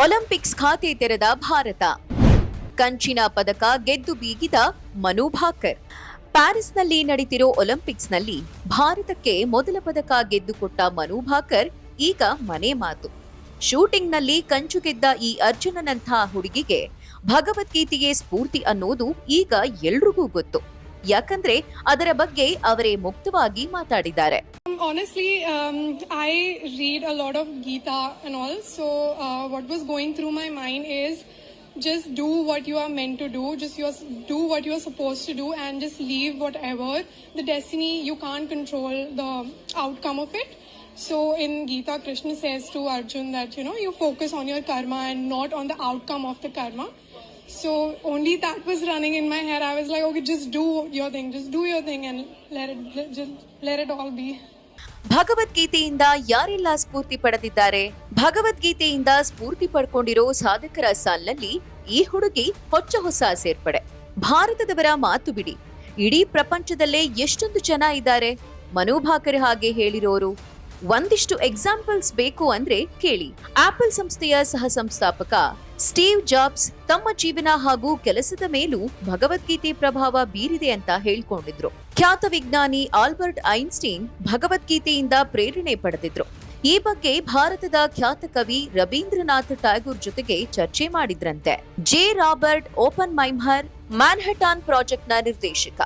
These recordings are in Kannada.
ಒಲಿಂಪಿಕ್ಸ್ ಖಾತೆ ತೆರೆದ ಭಾರತ. ಕಂಚಿನ ಪದಕ ಗೆದ್ದು ಬೀಗಿದ ಮನು ಭಾಕರ್. ಪ್ಯಾರಿಸ್ನಲ್ಲಿ ನಡೆದಿರೋ ಒಲಿಂಪಿಕ್ಸ್ನಲ್ಲಿ ಭಾರತಕ್ಕೆ ಮೊದಲ ಪದಕ ಗೆದ್ದುಕೊಟ್ಟ ಮನು ಭಾಕರ್ ಈಗ ಮನೆ ಮಾತು. ಶೂಟಿಂಗ್ನಲ್ಲಿ ಕಂಚು ಗೆದ್ದ ಈ ಅರ್ಜುನನಂಥ ಹುಡುಗಿಗೆ ಭಗವದ್ಗೀತೆಯೇ ಸ್ಫೂರ್ತಿ ಅನ್ನೋದು ಈಗ ಎಲ್ರಿಗೂ ಗೊತ್ತು. ಯಾಕಂದ್ರೆ ಅದರ ಬಗ್ಗೆ ಅವರೇ ಮುಕ್ತವಾಗಿ ಮಾತಾಡಿದ್ದಾರೆ. Honestly, I read a lot of Gita and all. So what was going through my mind is just do what you are meant to do. Just do what you are supposed to do and just leave whatever. The destiny, you can't control the outcome of it. So in Gita, Krishna says to Arjun that, you focus on your karma and not on the outcome of the karma. So only that was running in my head. I was like, okay, just do your thing. Just do your thing and let it all be. ಭಗವದ್ಗೀತೆಯಿಂದ ಯಾರೆಲ್ಲ ಸ್ಫೂರ್ತಿ ಪಡೆದಿದ್ದಾರೆ? ಭಗವದ್ಗೀತೆಯಿಂದ ಸ್ಫೂರ್ತಿ ಪಡ್ಕೊಂಡಿರೋ ಸಾಧಕರ ಸಾಲಿನಲ್ಲಿ ಈ ಹುಡುಗಿ ಹೊಸ ಸೇರ್ಪಡೆ. ಭಾರತದವರ ಮಾತು ಬಿಡಿ, ಇಡೀ ಪ್ರಪಂಚದಲ್ಲೇ ಎಷ್ಟೊಂದು ಜನ ಇದ್ದಾರೆ ಮನು ಭಾಕರ್ ಹಾಗೆ ಹೇಳಿರೋರು. ಒಂದಿಷ್ಟು ಎಕ್ಸಾಂಪಲ್ಸ್ ಬೇಕು ಅಂದ್ರೆ ಕೇಳಿ. ಆಪಲ್ ಸಂಸ್ಥೆಯ ಸಹ ಸಂಸ್ಥಾಪಕ ಸ್ಟೀವ್ ಜಾಬ್ಸ್ ತಮ್ಮ ಜೀವನ ಹಾಗೂ ಕೆಲಸದ ಮೇಲೂ ಭಗವದ್ಗೀತೆ ಪ್ರಭಾವ ಬೀರಿದೆ ಅಂತ ಹೇಳ್ಕೊಂಡಿದ್ರು. ಖ್ಯಾತ ವಿಜ್ಞಾನಿ ಆಲ್ಬರ್ಟ್ ಐನ್ಸ್ಟೀನ್ ಭಗವದ್ಗೀತೆಯಿಂದ ಪ್ರೇರಣೆ ಪಡೆದಿದ್ರು. ಈ ಬಗ್ಗೆ ಭಾರತದ ಖ್ಯಾತ ಕವಿ ರವೀಂದ್ರನಾಥ್ ಟ್ಯಾಗೋರ್ ಜೊತೆಗೆ ಚರ್ಚೆ ಮಾಡಿದ್ರಂತೆ. ಜೆ ರಾಬರ್ಟ್ ಓಪನ್ಹೈಮರ್ ಮ್ಯಾನ್ಹಟನ್ ಪ್ರಾಜೆಕ್ಟ್ನ ನಿರ್ದೇಶಕ.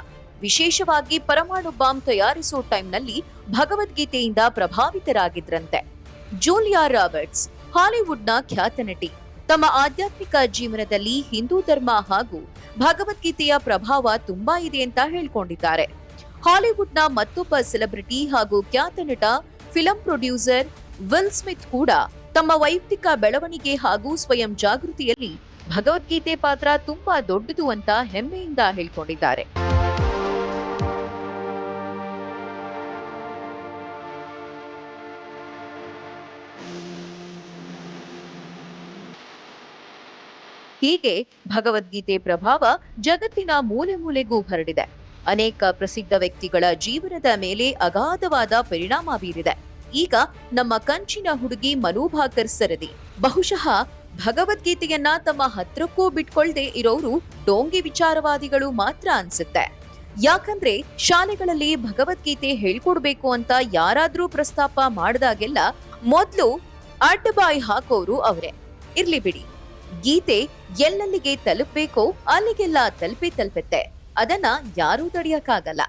ವಿಶೇಷವಾಗಿ ಪರಮಾಣು ಬಾಂಬ್ ತಯಾರಿಸೋ ಟೈಮ್ನಲ್ಲಿ ಭಗವದ್ಗೀತೆಯಿಂದ ಪ್ರಭಾವಿತರಾಗಿದ್ರಂತೆ. ಜೂಲಿಯಾ ರಾಬರ್ಟ್ಸ್ ಹಾಲಿವುಡ್ನ ಖ್ಯಾತ ನಟಿ. ತಮ್ಮ ಆಧ್ಯಾತ್ಮಿಕ ಜೀವನದಲ್ಲಿ ಹಿಂದೂ ಧರ್ಮ ಹಾಗೂ ಭಗವದ್ಗೀತೆಯ ಪ್ರಭಾವ ತುಂಬಾ ಇದೆ ಅಂತ ಹೇಳ್ಕೊಂಡಿದ್ದಾರೆ. ಹಾಲಿವುಡ್ನ ಮತ್ತೊಬ್ಬ ಸೆಲೆಬ್ರಿಟಿ ಹಾಗೂ ಖ್ಯಾತ ನಟ ಫಿಲಂ ಪ್ರೊಡ್ಯೂಸರ್ ವಿಲ್ ಸ್ಮಿತ್ ಕೂಡ ತಮ್ಮ ವೈಯಕ್ತಿಕ ಬೆಳವಣಿಗೆ ಹಾಗೂ ಸ್ವಯಂ ಜಾಗೃತಿಯಲ್ಲಿ ಭಗವದ್ಗೀತೆ ಪಾತ್ರ ತುಂಬಾ ದೊಡ್ಡದು ಅಂತ ಹೆಮ್ಮೆಯಿಂದ ಹೇಳ್ಕೊಂಡಿದ್ದಾರೆ. ಹೀಗೆ ಭಗವದ್ಗೀತೆ ಪ್ರಭಾವ ಜಗತ್ತಿನ ಮೂಲೆ ಮೂಲೆಗೂ ಹರಡಿದೆ. ಅನೇಕ ಪ್ರಸಿದ್ಧ ವ್ಯಕ್ತಿಗಳ ಜೀವನದ ಮೇಲೆ ಅಗಾಧವಾದ ಪರಿಣಾಮ ಬೀರಿದೆ. ಈಗ ನಮ್ಮ ಕಂಚಿನ ಹುಡುಗಿ ಮನು ಭಾಕರ್ ಸರದಿ. ಬಹುಶಃ ಭಗವದ್ಗೀತೆಯನ್ನ ತಮ್ಮ ಹತ್ರಕ್ಕೂ ಬಿಟ್ಕೊಳ್ದೆ ಇರೋರು ಡೋಂಗಿ ವಿಚಾರವಾದಿಗಳು ಮಾತ್ರ ಅನ್ಸುತ್ತೆ. ಯಾಕಂದ್ರೆ ಶಾಲೆಗಳಲ್ಲಿ ಭಗವದ್ಗೀತೆ ಹೇಳ್ಕೊಡ್ಬೇಕು ಅಂತ ಯಾರಾದ್ರೂ ಪ್ರಸ್ತಾಪ ಮಾಡಿದಾಗೆಲ್ಲ ಮೊದ್ಲು ಅಡ್ಡಬಾಯಿ ಹಾಕೋರು ಅವರೇ. ಇರ್ಲಿ ಬಿಡಿ, ಗೀತೆ ಎಲ್ಲೆಲ್ಲಿಗೆ ತಲುಪಬೇಕೋ ಅಲ್ಲಿಗೆಲ್ಲ ತಲುಪುತ್ತೆ. ಅದನ್ನ ಯಾರೂ ತಡೆಯಕ್ಕಾಗಲ್ಲ.